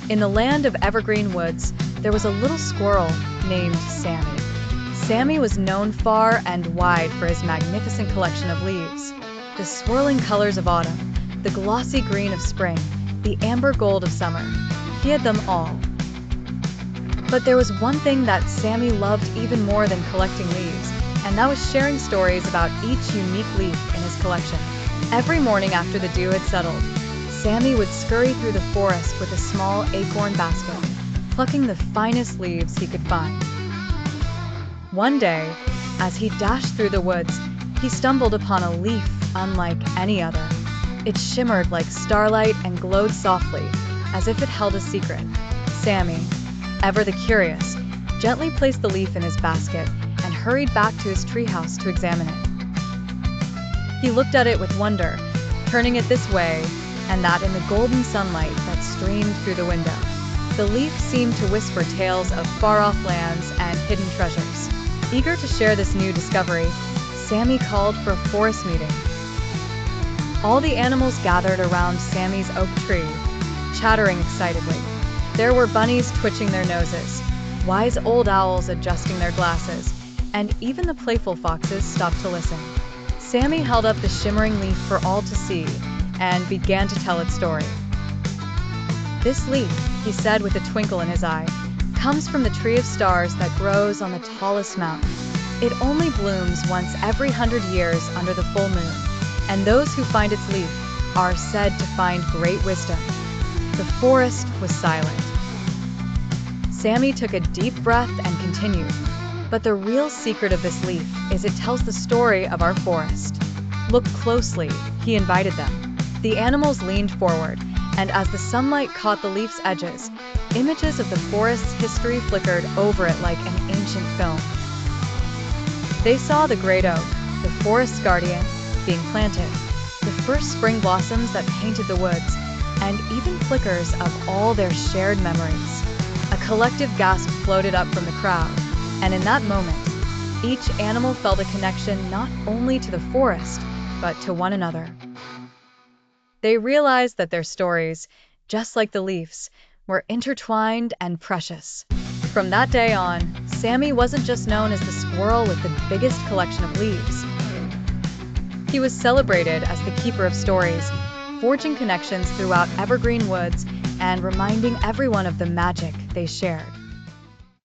In the land of Evergreen Woods, there was a little squirrel named Sammy. Sammy was known far and wide for his magnificent collection of leaves. The swirling colors of autumn, the glossy green of spring, the amber gold of summer. He had them all. But there was one thing that Sammy loved even more than collecting leaves, and that was sharing stories about each unique leaf in his collection. Every morning after the dew had settled, Sammy would scurry through the forest with a small acorn basket, plucking the finest leaves he could find. One day, as he dashed through the woods, he stumbled upon a leaf unlike any other. It shimmered like starlight and glowed softly, as if it held a secret. Sammy, ever the curious, gently placed the leaf in his basket and hurried back to his treehouse to examine it. He looked at it with wonder, turning it this way and that in the golden sunlight that streamed through the window. The leaf seemed to whisper tales of far-off lands and hidden treasures. Eager to share this new discovery, Sammy called for a forest meeting. All the animals gathered around Sammy's oak tree, chattering excitedly. There were bunnies twitching their noses, wise old owls adjusting their glasses, and even the playful foxes stopped to listen. Sammy held up the shimmering leaf for all to see and began to tell its story. "This leaf," he said with a twinkle in his eye, "comes from the tree of stars that grows on the tallest mountain. It only blooms once every 100 years under the full moon, and those who find its leaf are said to find great wisdom." The forest was silent. Sammy took a deep breath and continued, "But the real secret of this leaf is it tells the story of our forest. Look closely," he invited them. The animals leaned forward, and as the sunlight caught the leaf's edges, images of the forest's history flickered over it like an ancient film. They saw the great oak, the forest's guardian, being planted, the first spring blossoms that painted the woods, and even flickers of all their shared memories. A collective gasp floated up from the crowd, and in that moment, each animal felt a connection not only to the forest, but to one another. They realized that their stories, just like the leaves, were intertwined and precious. From that day on, Sammy wasn't just known as the squirrel with the biggest collection of leaves. He was celebrated as the keeper of stories, forging connections throughout Evergreen Woods and reminding everyone of the magic they shared.